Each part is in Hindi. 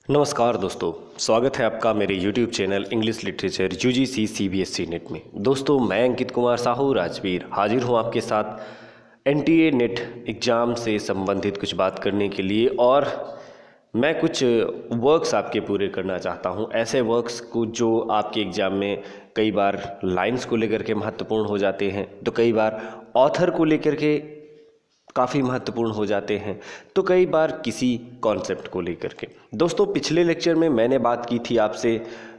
नमस्कार दोस्तों, स्वागत है आपका मेरे YouTube channel English literature UGC CBSE net में। दोस्तों, मैं अंकित कुमार साहू राजवीर हाजिर हूँ आपके साथ NTA नेट एग्ज़ाम से संबंधित कुछ बात करने के लिए। और मैं कुछ वर्क्स आपके पूरे करना चाहता हूँ, ऐसे वर्क्स को जो आपके एग्ज़ाम में कई बार लाइंस को लेकर के महत्वपूर्ण हो जाते हैं, तो कई बार ऑथर को लेकर के काफ़ी महत्वपूर्ण हो जाते हैं, तो कई बार किसी कॉन्सेप्ट को लेकर के। दोस्तों, पिछले लेक्चर में मैंने बात की थी आपसे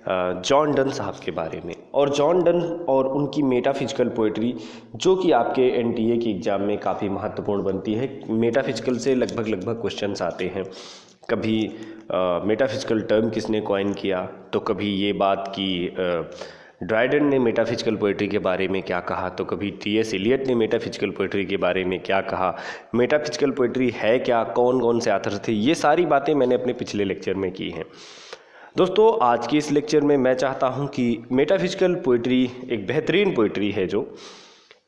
जॉन डन साहब के बारे में, और जॉन डन और उनकी मेटाफिजिकल पोइट्री जो कि आपके NTA के एग्ज़ाम में काफ़ी महत्वपूर्ण बनती है। मेटाफिजिकल से लगभग क्वेश्चंस आते हैं। कभी मेटाफिजिकल टर्म किसने कॉइन किया, तो कभी ये बात की ड्राइडन ने मेटाफिजिकल पोइट्री के बारे में क्या कहा, तो कभी T.S. एलियट ने मेटाफिजिकल पोइट्री के बारे में क्या कहा, मेटाफिजिकल पोइट्री है क्या, कौन कौन से आथर थे, ये सारी बातें मैंने अपने पिछले लेक्चर में की हैं। दोस्तों, आज के इस लेक्चर में मैं चाहता हूं कि मेटाफिजिकल पोइट्री एक बेहतरीन पोइट्री है। जो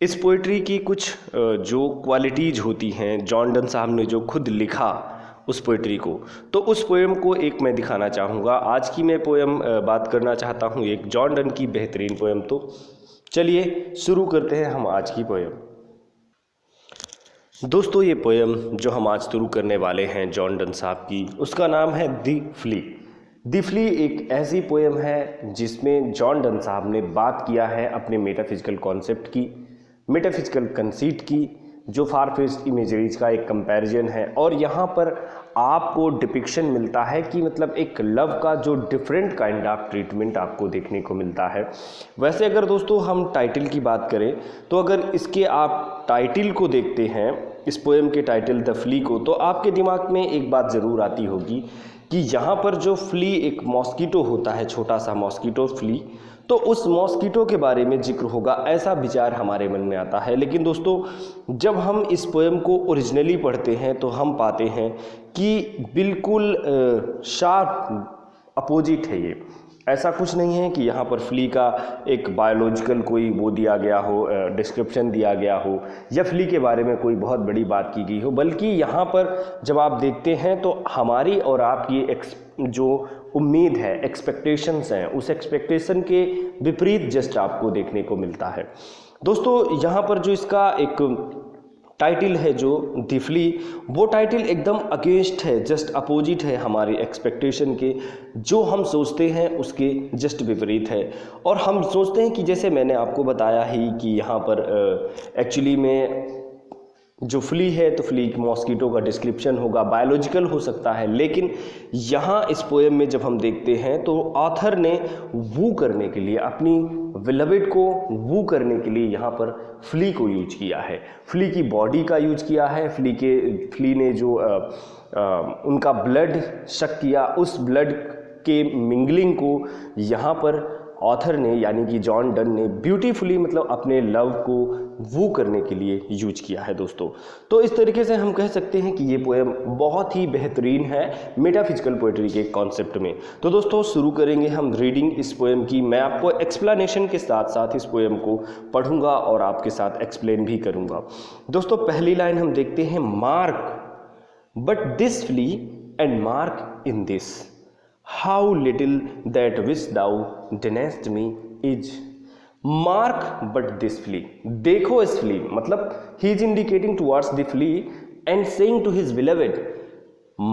इस पोइट्री की कुछ जो क्वालिटीज़ होती हैं, जॉन डन साहब ने जो खुद लिखा उस पोइट्री को, तो उस पोएम को एक मैं दिखाना चाहूँगा। आज की मैं पोएम बात करना चाहता हूँ एक जॉन डन की बेहतरीन पोएम। तो चलिए शुरू करते हैं हम आज की पोएम। दोस्तों, ये पोएम जो हम आज शुरू करने वाले हैं जॉन डन साहब की, उसका नाम है द फ्ली। द फ्ली एक ऐसी पोएम है जिसमें जॉन डन साहब ने बात किया है अपने मेटाफिजिकल कॉन्सेप्ट की, मेटाफिजिकल कंसीट की, जो फार-फेच्ड इमेजरीज का एक कंपैरिजन है। और यहाँ पर आपको डिपिक्शन मिलता है कि मतलब एक लव का जो डिफरेंट काइंड ऑफ ट्रीटमेंट आपको देखने को मिलता है। वैसे अगर दोस्तों हम टाइटल की बात करें, तो अगर इसके आप टाइटल को देखते हैं, इस पोएम के टाइटल द फ्ली को, तो आपके दिमाग में एक बात ज़रूर आती होगी कि यहाँ पर जो फ्ली एक मॉस्किटो होता है, छोटा सा मॉस्किटो फ्ली, तो उस मॉस्किटो के बारे में जिक्र होगा, ऐसा विचार हमारे मन में आता है। लेकिन दोस्तों, जब हम इस पोएम को ओरिजिनली पढ़ते हैं तो हम पाते हैं कि बिल्कुल शार्प अपोजिट है ये। ऐसा कुछ नहीं है कि यहाँ पर फ्ली का एक बायोलॉजिकल कोई वो दिया गया हो, डिस्क्रिप्शन दिया गया हो, या फ्ली के बारे में कोई बहुत बड़ी बात की गई हो, बल्कि यहाँ पर जब आप देखते हैं तो हमारी और आपकी जो उम्मीद है, एक्सपेक्टेशंस हैं, उस एक्सपेक्टेशन के विपरीत जस्ट आपको देखने को मिलता है। दोस्तों, यहाँ पर जो इसका एक टाइटल है जो द फ्ली, वो टाइटल एकदम अगेंस्ट है, जस्ट अपोजिट है हमारी एक्सपेक्टेशन के। जो हम सोचते हैं उसके जस्ट विपरीत है। और हम सोचते हैं कि जैसे मैंने आपको बताया ही कि यहाँ पर एक्चुअली में जो फ्ली है, तो फ्ली मॉस्किटो का डिस्क्रिप्शन होगा, बायोलॉजिकल हो सकता है। लेकिन यहाँ इस पोएम में जब हम देखते हैं तो ऑथर ने वू करने के लिए, अपनी बिलवेड को वू करने के लिए यहाँ पर फ्ली को यूज किया है। फ्ली की बॉडी का यूज किया है। फ्ली ने जो उनका ब्लड शक किया, उस ब्लड के मिंगलिंग को यहाँ पर ऑथर ने यानी कि जॉन डन ने ब्यूटीफुली मतलब अपने लव को वू करने के लिए यूज किया है दोस्तों। तो इस तरीके से हम कह सकते हैं कि ये पोएम बहुत ही बेहतरीन है मेटाफिजिकल पोएट्री के कॉन्सेप्ट में। तो दोस्तों, शुरू करेंगे हम रीडिंग इस पोएम की। मैं आपको एक्सप्लेनेशन के साथ साथ इस पोएम को पढ़ूंगा और आपके साथ एक्सप्लेन भी करूंगा। दोस्तों, पहली लाइन हम देखते हैं, mark but this flea and mark in this how little that which thou deniest me is mark but this flea। देखो इस फ्ली, मतलब he is indicating towards the flea and saying to his beloved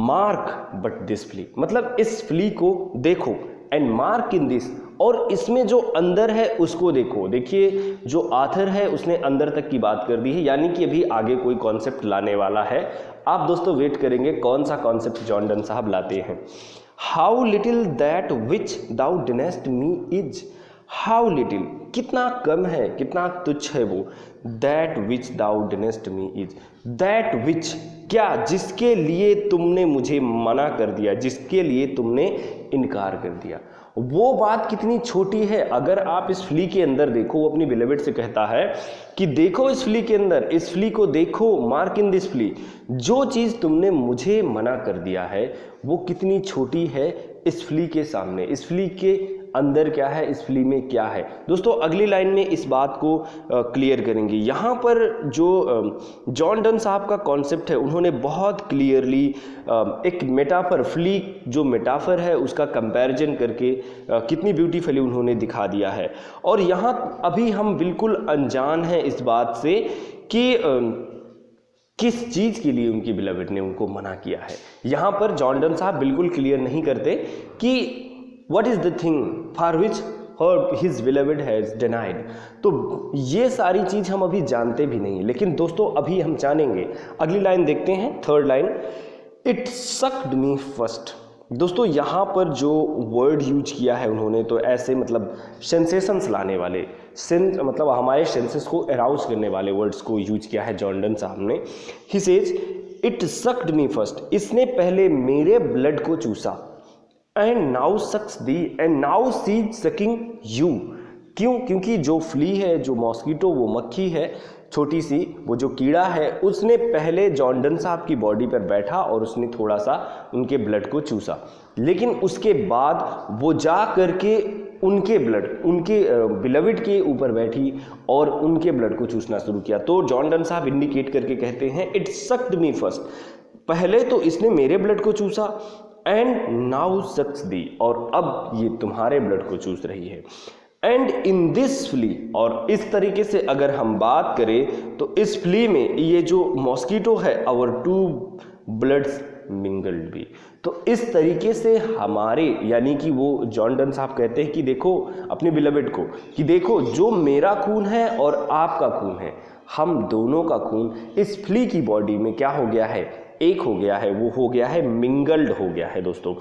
mark but this flea, मतलब इस फ्ली को देखो and mark in this, और इसमें जो अंदर है उसको देखो। देखिए, जो आथर है उसने अंदर तक की बात कर दी है, यानी कि अभी आगे कोई कॉन्सेप्ट लाने वाला है। आप दोस्तों वेट करेंगे कौन सा कॉन्सेप्ट जॉन डन साहब लाते हैं। How little that which thou deniest me is, how little कितना कम है, कितना तुच्छ है वो, that which thou deniest me is, that which क्या, जिसके लिए तुमने मुझे मना कर दिया, जिसके लिए तुमने इनकार कर दिया, वो बात कितनी छोटी है। अगर आप इस फ्ली के अंदर देखो, वो अपनी बिलवेड से कहता है कि देखो इस फ्ली के अंदर, इस फ्ली को देखो, मार्क इन दिस फ्ली, जो चीज़ तुमने मुझे मना कर दिया है वो कितनी छोटी है, इस फ्ली के सामने, इस फ्ली के अंदर क्या है, इस फ्ली में क्या है। दोस्तों अगली लाइन में इस बात को क्लियर करेंगे। यहाँ पर जो जॉन डन साहब का कॉन्सेप्ट है, उन्होंने बहुत क्लियरली एक मेटाफर, फ्ली जो मेटाफर है उसका कंपैरिजन करके कितनी ब्यूटीफुली उन्होंने दिखा दिया है। और यहाँ अभी हम बिल्कुल अनजान हैं इस बात से कि किस चीज़ के लिए उनकी बिलवेड ने उनको मना किया है। यहाँ पर जॉन डन साहब बिल्कुल क्लियर नहीं करते कि what is the thing for which his beloved has denied. तो ये सारी चीज़ हम अभी जानते भी नहीं, लेकिन दोस्तों अभी हम जानेंगे। अगली लाइन देखते हैं, third line, it sucked me first. दोस्तों यहाँ पर जो वर्ड यूज किया है उन्होंने, तो ऐसे मतलब सेंसेशंस लाने वाले, मतलब हमारे सेंसेस को अराउज करने वाले वर्ड्स को यूज किया है जॉन डन साहब ने। He says it sucked me first, इसने पहले मेरे ब्लड को चूसा, and now sucks thee, and now see sucking you. क्यों? क्योंकि जो फ्ली है, जो मॉस्किटो, वो मक्खी है छोटी सी, वो जो कीड़ा है, उसने पहले जॉन डन साहब की बॉडी पर बैठा और उसने थोड़ा सा उनके ब्लड को चूसा, लेकिन उसके बाद वो जा करके उनके बिलवेड के ऊपर बैठी और उनके ब्लड को चूसना शुरू किया। तो जॉन डन साहब इंडिकेट करके कहते हैं इट सक्ड मी फर्स्ट, पहले तो इसने मेरे ब्लड को चूसा, एंड नाउ सक्स दी, और अब ये तुम्हारे ब्लड को चूस रही है। एंड इन दिस फ्ली, और इस तरीके से अगर हम बात करें तो इस फ्ली में ये जो मॉस्किटो है, आवर टू ब्लड्स मिंगल्ड भी। तो इस तरीके से हमारे, यानी कि वो जॉन डन साहब कहते हैं कि देखो अपने बिलवेड को, कि देखो जो मेरा खून है और आपका खून है, हम दोनों का खून इस फ्ली की बॉडी में क्या हो गया है, एक हो गया है, वो हो गया है मिंगल्ड हो गया है। दोस्तों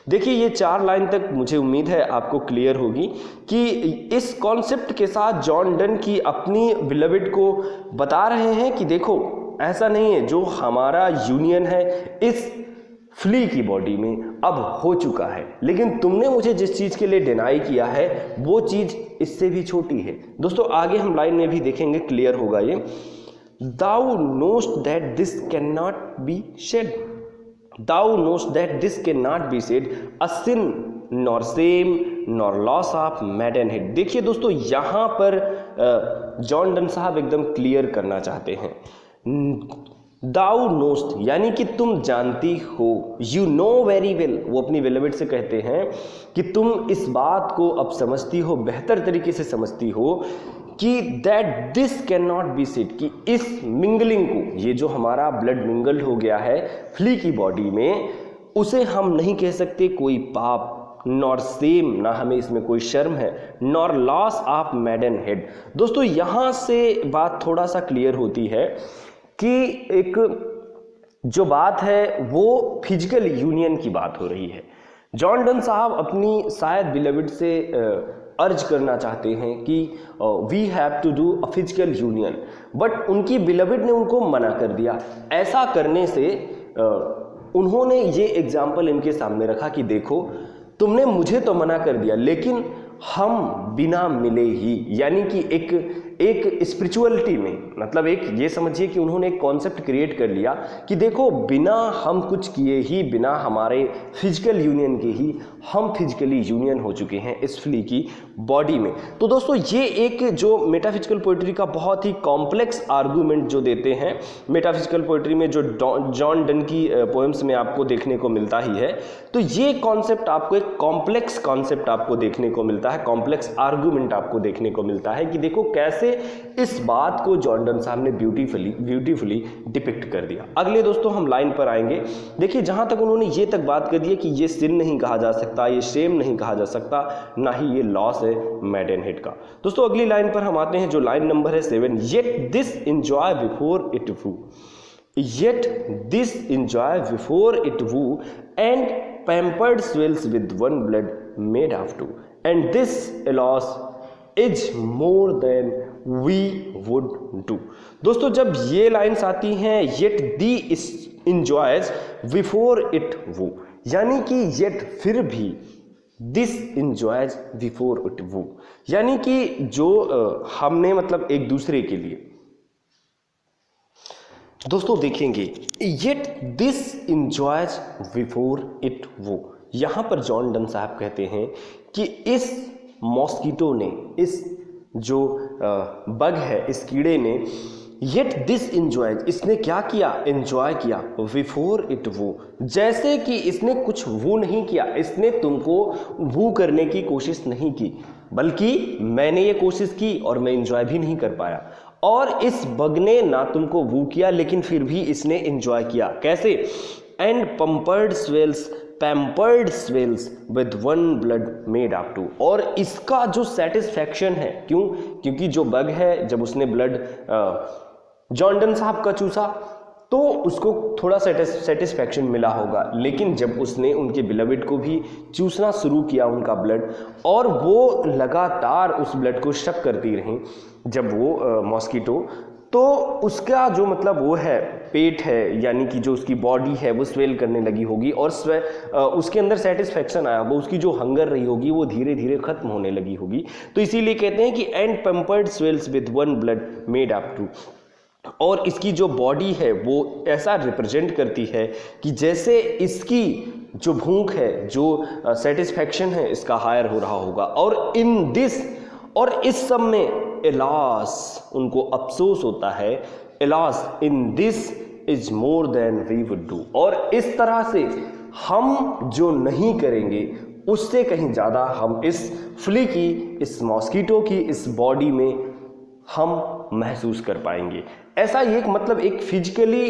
देखिए ये 4 लाइन तक मुझे उम्मीद है आपको क्लियर होगी कि इस कॉन्सेप्ट के साथ जॉन डन की अपनी बिलवेड को बता रहे हैं कि देखो ऐसा नहीं है, जो हमारा यूनियन है इस फ्ली की बॉडी में अब हो चुका है, लेकिन तुमने मुझे जिस चीज़ के लिए डिनाई किया है वो चीज़ इससे भी छोटी है। दोस्तों आगे हम लाइन में भी देखेंगे, क्लियर होगा ये। Thou knowest that this cannot be said. Thou knowest that this cannot be said. A sin, nor shame, nor loss of maidenhead. देखिए दोस्तों यहाँ पर जॉन डन साहब एकदम क्लियर करना चाहते हैं। दाउ नोस्ट यानी कि तुम जानती हो, यू नो वेरी वेल, वो अपनी बिलवेड से कहते हैं कि तुम इस बात को अब समझती हो, बेहतर तरीके से समझती हो कि that this can not be said, कि इस मिंगलिंग को, ये जो हमारा ब्लड मिंगल्ड हो गया है फ्ली की बॉडी में, उसे हम नहीं कह सकते कोई पाप, नॉर सेम, ना हमें इसमें कोई शर्म है, नॉर लॉस ऑफ मैडन हेड। दोस्तों यहाँ से बात थोड़ा सा क्लियर होती है कि एक जो बात है वो फिजिकल यूनियन की बात हो रही है। जॉन डन साहब अपनी शायद बिलवेड से अर्ज करना चाहते हैं कि we have to do a physical union, but उनकी बिलवेड ने उनको मना कर दिया। ऐसा करने से उन्होंने ये एग्जाम्पल इनके सामने रखा कि देखो तुमने मुझे तो मना कर दिया, लेकिन हम बिना मिले ही, यानी कि एक स्पिरिचुअलिटी में, मतलब एक ये समझिए कि उन्होंने एक कॉन्सेप्ट क्रिएट कर लिया कि देखो बिना हम कुछ किए ही, बिना हमारे फिजिकल यूनियन के ही हम फिजिकली यूनियन हो चुके हैं इस फ्ली की बॉडी में। तो दोस्तों ये एक जो मेटाफिजिकल पोइट्री का बहुत ही कॉम्प्लेक्स आर्गूमेंट जो देते हैं, मेटाफिजिकल पोइट्री में जो जॉन डन की पोएम्स में आपको देखने को मिलता ही है, तो ये कॉन्सेप्ट आपको एक कॉम्प्लेक्स कॉन्सेप्ट आपको देखने को मिलता है, कॉम्प्लेक्स आर्गूमेंट आपको देखने को मिलता है कि देखो कैसे इस बात को जॉन डन साहब ने ब्यूटीफुली डिपिक्ट कर दिया। अगले दोस्तों हम लाइन पर आएंगे। देखिए जहां तक उन्होंने ये तक बात कर दी है कि ये सिन नहीं कहा जा सकता, ये शेम नहीं कहा जा सकता, ना ही ये लॉस है मैडनहेड का। दोस्तों अगली लाइन पर हम आते हैं जो लाइन नंबर है 7। Yet this enjoy before it woo, yet this enjoy before it woo, and pampered swells with one blood made of two, and this loss is more than we would do. दोस्तों जब ये लाइन्स आती हैं, yet thee enjoys before it woo, यानी कि येट फिर भी, this enjoys before it woo, यानी कि जो हमने मतलब एक दूसरे के लिए, दोस्तों देखेंगे yet this enjoys before it वो, यहाँ पर जॉन डन साहब कहते हैं कि इस मॉस्किटो ने, इस जो बग है, इस कीड़े ने, येट दिस इंजॉय, इसने क्या किया, एंजॉय किया, बिफोर इट वू, जैसे कि इसने कुछ वू नहीं किया, इसने तुमको वू करने की कोशिश नहीं की, बल्कि मैंने ये कोशिश की और मैं एंजॉय भी नहीं कर पाया। और इस बग ने ना तुमको वू किया, लेकिन फिर भी इसने एंजॉय किया। कैसे? And pampered swells with one blood made up two, और इसका जो सेटिस्फैक्शन है, क्यों? क्योंकि जो बग है, जब उसने ब्लड जॉन डन साहब का चूसा तो उसको थोड़ा सेटिस्फैक्शन मिला होगा, लेकिन जब उसने उनके बिलविड को भी चूसना शुरू किया उनका ब्लड, और वो लगातार उस ब्लड को शक करती रही, जब वो मॉस्किटो, तो उसका जो मतलब वो है पेट है, यानी कि जो उसकी बॉडी है वो स्वेल करने लगी होगी, और उसके अंदर सेटिस्फैक्शन आया, वो उसकी जो हंगर रही होगी वो धीरे धीरे खत्म होने लगी होगी। तो इसीलिए कहते हैं कि and pampered swells with one blood made up two, और इसकी जो बॉडी है वो ऐसा रिप्रेजेंट करती है कि जैसे इसकी जो भूख है, जो सेटिस्फैक्शन है, इसका हायर हो रहा होगा। और इन दिस, और इस सब में एलास, उनको अफसोस होता है, alas in this is more than we would do, और इस तरह से हम जो नहीं करेंगे उससे कहीं ज़्यादा हम इस फ्ली की, इस मॉस्किटो की इस बॉडी में हम महसूस कर पाएंगे। ऐसा एक मतलब एक फिजिकली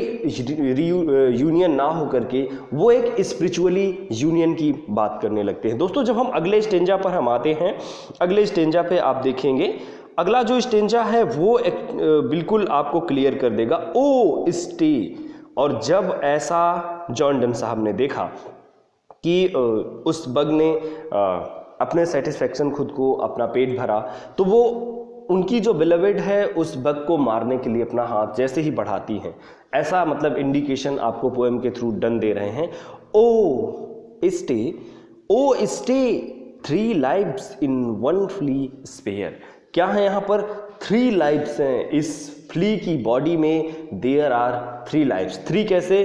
यूनियन ना हो करके वो एक स्पिरिचुअली यूनियन की बात करने लगते हैं। दोस्तों, जब हम अगले स्टेंजा पर हम आते हैं, अगले स्टेंजा पे आप देखेंगे, अगला जो स्टेंजा है वो एक बिल्कुल आपको क्लियर कर देगा, ओ स्टे। और जब ऐसा जॉन डन साहब ने देखा कि उस बग ने अपने सेटिस्फैक्शन खुद को, अपना पेट भरा, तो वो उनकी जो बिलवेड है उस बग को मारने के लिए अपना हाथ जैसे ही बढ़ाती हैं, ऐसा मतलब इंडिकेशन आपको पोएम के थ्रू डन दे रहे हैं। Oh stay 3 lives in one flea spare. क्या है यहाँ पर? 3 लाइव्स हैं इस फ्ली की बॉडी में, देयर आर 3 लाइव्स। 3 कैसे?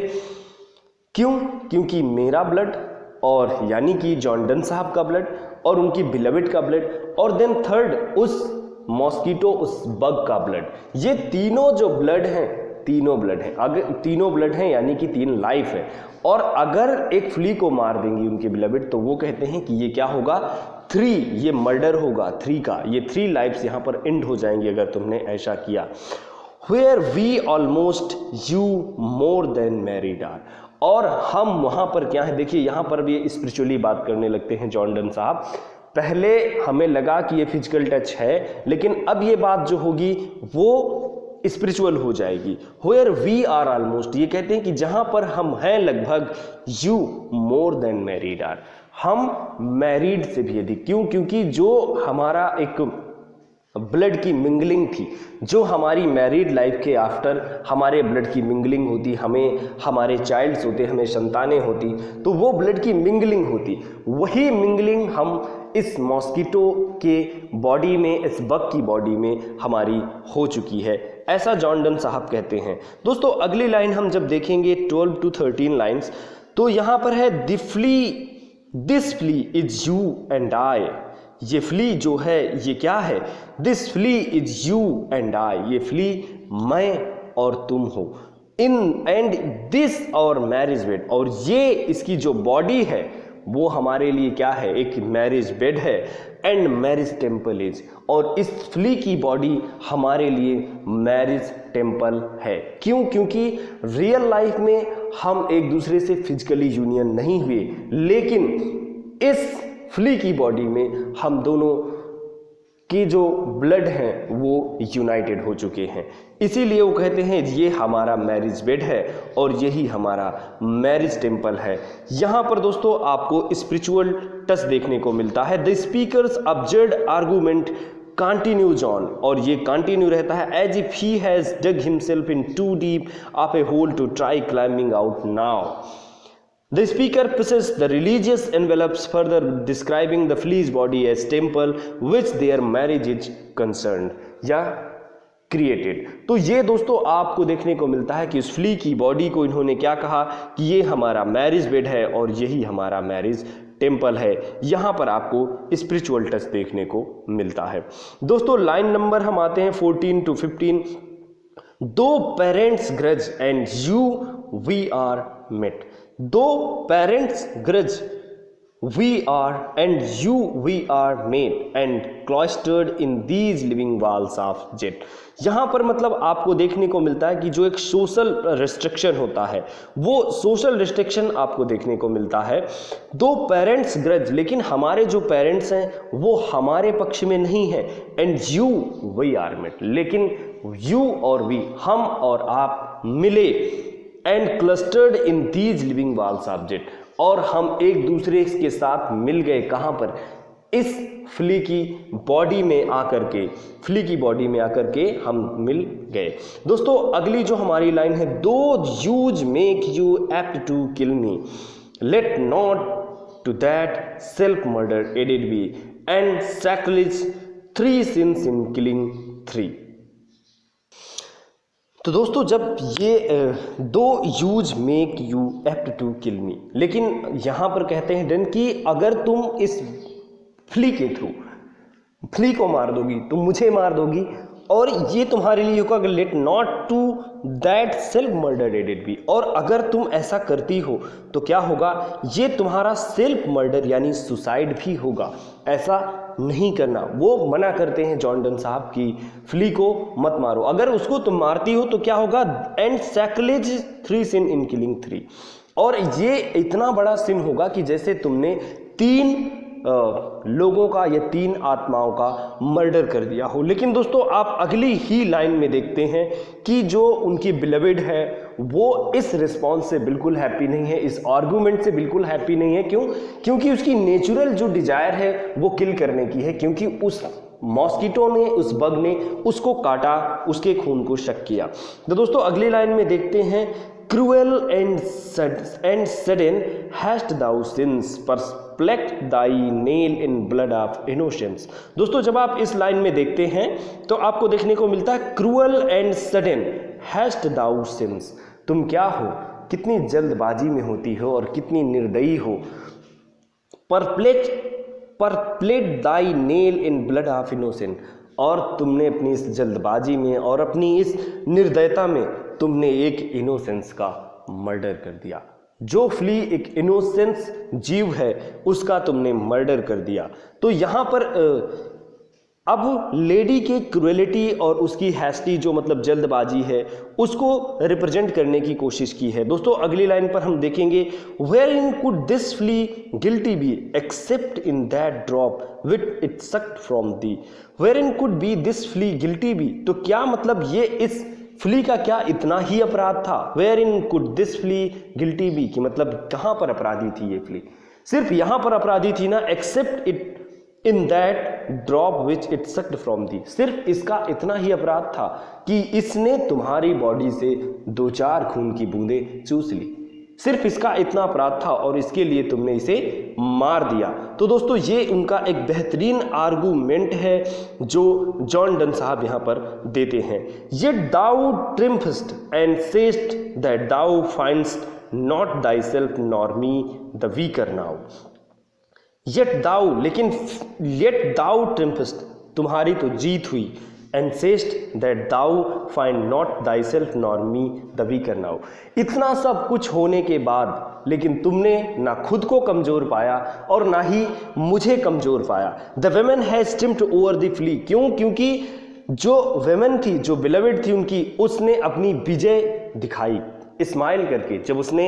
क्यों? क्योंकि मेरा ब्लड, और यानी कि जॉन डन साहब का ब्लड, और उनकी बिलवेड का ब्लड, और देन थर्ड उस मॉस्किटो, उस बग का ब्लड। ये तीनों जो ब्लड हैं, तीनों ब्लड हैं, अगर तीनों ब्लड हैं यानी कि 3 लाइफ है। और अगर एक फ्ली को मार देंगी उनके बिलवेड, तो वो कहते हैं कि ये क्या होगा? 3, ये मर्डर होगा 3 का, ये 3 लाइफ्स यहाँ पर एंड हो जाएंगी अगर तुमने ऐसा किया। Where we almost you more than married are, और हम वहाँ पर क्या है, देखिए यहाँ पर भी स्पिरिचुअली बात करने लगते हैं जॉन डन साहब। पहले हमें लगा कि ये फिजिकल टच है, लेकिन अब ये बात जो होगी वो स्पिरिचुअल हो जाएगी। Where we are almost, ये कहते हैं कि जहाँ पर हम हैं लगभग, you more than married are, हम मैरिड से भी अधिक। क्यों? क्योंकि जो हमारा एक ब्लड की मिंगलिंग थी, जो हमारी मैरिड लाइफ के आफ्टर हमारे ब्लड की मिंगलिंग होती, हमें हमारे चाइल्ड्स होते, हमें संतानें होती, तो वो ब्लड की मिंगलिंग होती, वही मिंगलिंग हम इस मॉस्किटो के बॉडी में, इस बग की बॉडी में हमारी हो चुकी है, ऐसा जॉन डन साहब कहते हैं। दोस्तों, अगली लाइन हम जब देखेंगे 12 to 13 लाइन्स, तो यहाँ पर है this flea is you and I. ये फ्ली जो है ये क्या है? This flea is you and I, ये फ्ली मैं और तुम हो। इन एंड दिस और मैरिज बेड, और ये इसकी जो बॉडी है वो हमारे लिए क्या है? एक मैरिज बेड है। एंड मैरिज टेम्पल इज, और इस फ्ली की बॉडी हमारे लिए मैरिज टेम्पल है। क्यों? क्योंकि रियल लाइफ में हम एक दूसरे से फिजिकली यूनियन नहीं हुए, लेकिन इस फ्ली की बॉडी में हम दोनों के जो ब्लड हैं वो यूनाइटेड हो चुके हैं। इसीलिए वो कहते हैं ये हमारा मैरिज बेड है और यही हमारा मैरिज टेम्पल है। यहाँ पर दोस्तों आपको स्पिरिचुअल टच देखने को मिलता है। The speaker's absurd argument continues on, और ये कंटिन्यू रहता है, as if he has dug himself in too deep of a hole to try climbing out now. The speaker presses the religious envelopes, further describing the flea's body as temple which their marriage is concerned। या क्रिएटेड। तो ये दोस्तों आपको देखने को मिलता है कि उस फ्ली की बॉडी को इन्होंने क्या कहा कि ये हमारा मैरिज बेड है और यही हमारा मैरिज टेम्पल है। यहाँ पर आपको स्पिरिचुअल टच देखने को मिलता है। दोस्तों लाइन नंबर हम आते हैं 14 to 15। Though parents grudge and you we are met. Though parents grudge we are and you we are made and cloistered in these living walls of jet। यहाँ पर मतलब आपको देखने को मिलता है कि जो एक सोशल रिस्ट्रिक्शन होता है वो सोशल रिस्ट्रिक्शन आपको देखने को मिलता है। दो पेरेंट्स ग्रज, लेकिन हमारे जो पेरेंट्स हैं वो हमारे पक्ष में नहीं है। And you we are met, लेकिन यू और वी, हम और आप मिले। And clustered in these living walls of jet, और हम एक दूसरे के साथ मिल गए। कहाँ पर? इस फ्ली की बॉडी में आकर के, फ्ली की बॉडी में आकर के हम मिल गए। दोस्तों अगली जो हमारी लाइन है, though use make you apt to kill me, let not to that self murder added be, and sacrilege 3 sins in killing 3। तो दोस्तों जब ये though use make you apt to kill me, लेकिन यहाँ पर कहते हैं डन कि अगर तुम इस फ्ली के थ्रू फ्ली को मार दोगी, तुम मुझे मार दोगी, और ये तुम्हारे लिए होगा let not to that self murder added be, और अगर तुम ऐसा करती हो तो क्या होगा, ये तुम्हारा सेल्फ मर्डर यानी सुसाइड भी होगा। ऐसा नहीं करना, वो मना करते हैं जॉन डन साहब की फ्ली को मत मारो, अगर उसको तुम मारती हो तो क्या होगा, and sacrilege 3 sin in killing 3, और ये इतना बड़ा सिन होगा कि जैसे तुमने 3 लोगों का या 3 आत्माओं का मर्डर कर दिया हो। लेकिन दोस्तों आप अगली ही लाइन में देखते हैं कि जो उनकी बिलवेड है वो इस रिस्पॉन्स से बिल्कुल हैप्पी नहीं है, इस आर्गूमेंट से बिल्कुल हैप्पी नहीं है। क्यों? क्योंकि उसकी नेचुरल जो डिजायर है वो किल करने की है, क्योंकि उस मॉस्किटो ने, उस बग ने उसको काटा, उसके खून को शक किया। तो दोस्तों अगली लाइन में देखते हैं, cruel and sudden hast thou since perplexed thy nail in blood of innocence। दोस्तों जब आप इस लाइन में देखते हैं तो आपको देखने को मिलता है cruel and sudden hast thou since, तुम क्या हो, कितनी जल्दबाजी में होती हो और कितनी निर्दयी हो। perplexed thy nail in blood of innocence, और तुमने अपनी इस जल्दबाजी में और अपनी इस निर्दयता में तुमने एक इनोसेंस का मर्डर कर दिया। जो फ्ली एक इनोसेंस जीव है उसका तुमने मर्डर कर दिया। तो यहाँ पर अब लेडी के क्रुएलिटी और उसकी हैस्टी जो मतलब जल्दबाजी है उसको रिप्रेजेंट करने की कोशिश की है। दोस्तों अगली लाइन पर हम देखेंगे, wherein could this flea guilty be except in that drop which it sucked from thee. Wherein could be this flea guilty be, तो क्या मतलब ये इस फ्ली का क्या इतना ही अपराध था। Wherein could this flea guilty be की मतलब कहाँ पर अपराधी थी ये फ्ली, सिर्फ यहाँ पर अपराधी थी ना, except it in that drop which it sucked from thee, सिर्फ इसका इतना ही अपराध था कि इसने तुम्हारी बॉडी से 2-4 खून की बूंदें चूस ली, सिर्फ इसका इतना अपराध था और इसके लिए तुमने इसे मार दिया। तो दोस्तों ये उनका एक बेहतरीन आर्गूमेंट है जो जॉन डन साहब यहाँ पर देते हैं। Yet thou triumph'st and say'st that thou find'st not thy self nor me the weaker now. Yet thou, लेकिन येट दाउ ट्रिम्फस्ट, तुम्हारी तो जीत हुई, and say'st that thou find not thy self nor me the weaker now. इतना सब कुछ होने के बाद लेकिन तुमने ना खुद को कमजोर पाया और ना ही मुझे कमजोर पाया। The women has triumphed over the flea, क्यों? क्योंकि जो वेमेन थी, जो बिलवेड थी उनकी, उसने अपनी विजय दिखाई स्माइल करके। जब उसने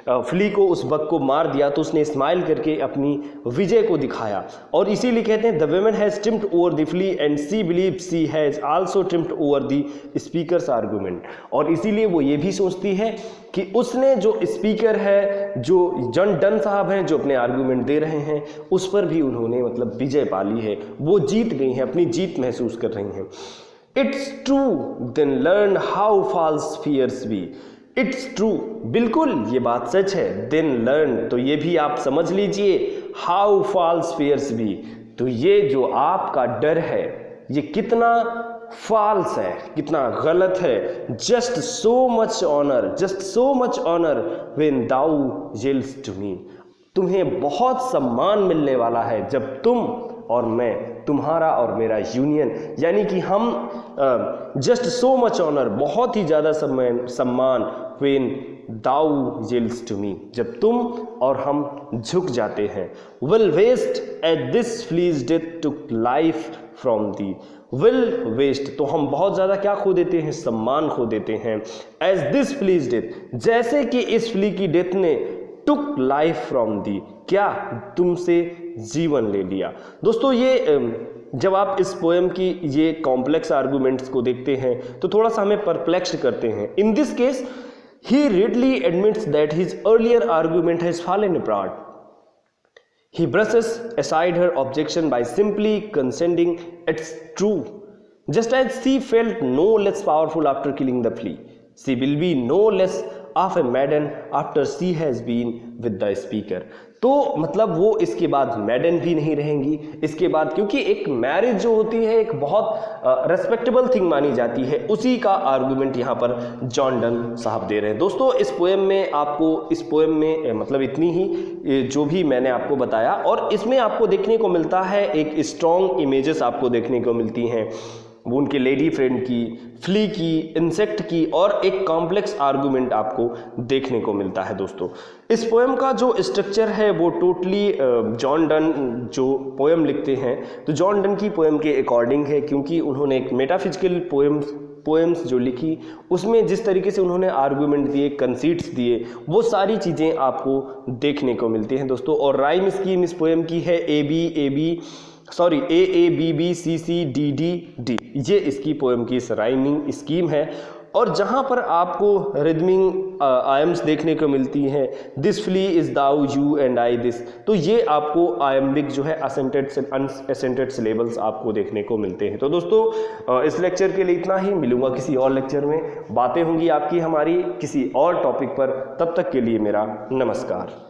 फ्ली को, उस बग को मार दिया तो उसने स्माइल करके अपनी विजय को दिखाया, और इसीलिए कहते हैं the women has triumphed over the flea and she believe she has also triumphed over the speaker's argument. और इसीलिए वो ये भी सोचती है कि उसने जो स्पीकर है, जो जॉन डन साहब हैं, जो अपने आर्गूमेंट दे रहे हैं, उस पर भी उन्होंने मतलब विजय पाली है, वो जीत गई हैं, अपनी जीत महसूस कर रही हैं। It's true then learn how false fears be. It's true, बिल्कुल ये बात सच है। देन लर्न, तो ये भी आप समझ लीजिए, हाउ फॉल्स फियर्स बी, तो ये जो आपका डर है, ये कितना फॉल्स है, कितना गलत है। Just so much honour when thou yells to me. तुम्हें बहुत सम्मान मिलने वाला है जब तुम और मैं, तुम्हारा और मेरा यूनियन, यानी कि हम जस्ट सो मच ऑनर, बहुत ही ज़्यादा सम्मान when thou yells to me, जब तुम और हम झुक जाते हैं। Will waste at this flea's death took life from thee. Will waste, तो हम बहुत ज़्यादा क्या खो देते हैं, सम्मान खो देते हैं। एज दिस फ्लीज डेथ, जैसे कि इस फ्ली की डेथ ने टुक लाइफ फ्रॉम दी, क्या तुमसे जीवन ले लिया। दोस्तों ये जब आप इस पोएम की ये कॉम्प्लेक्स आर्गूमेंट्स को देखते हैं तो थोड़ा सा हमें परप्लेक्स्ड करते हैं। In this case he readily admits that his earlier argument has fallen apart. He brushes aside her objection by simply consenting it's true. Just as she felt no less powerful after killing the flea, she will be no less of a maiden after she has been with the speaker. तो मतलब वो इसके बाद मैडन भी नहीं रहेंगी इसके बाद, क्योंकि एक मैरिज जो होती है एक बहुत रेस्पेक्टेबल थिंग मानी जाती है। उसी का आर्गुमेंट यहाँ पर जॉन डन साहब दे रहे हैं। दोस्तों इस पोएम में आपको, इस पोएम में मतलब इतनी ही जो भी मैंने आपको बताया, और इसमें आपको देखने को मिलता है एक स्ट्रॉन्ग इमेजेस आपको देखने को मिलती हैं, वो उनके लेडी फ्रेंड की, फ्ली की, इंसेक्ट की, और एक कॉम्प्लेक्स आर्गुमेंट आपको देखने को मिलता है। दोस्तों इस पोएम का जो स्ट्रक्चर है वो टोटली जॉन डन जो पोएम लिखते हैं तो जॉन डन की पोएम के अकॉर्डिंग है, क्योंकि उन्होंने एक मेटाफिजिकल पोएम्स जो लिखी उसमें जिस तरीके से उन्होंने आर्गुमेंट दिए, कंसीट्स दिए, वो सारी चीज़ें आपको देखने को मिलती हैं दोस्तों। और राइम स्कीम इस पोएम की है A A B B C C D D D, ये इसकी पोएम की इस राइमिंग स्कीम है। और जहाँ पर आपको रिदमिंग आयम्स देखने को मिलती हैं, this flea is thou you and I this, तो ये आपको आयम्बिक जो है असेंटेड से अनअसेंटेड सिलेबल्स आपको देखने को मिलते हैं। तो दोस्तों इस लेक्चर के लिए इतना ही, मिलूंगा किसी और लेक्चर में, बातें होंगी आपकी हमारी किसी और टॉपिक पर, तब तक के लिए मेरा नमस्कार।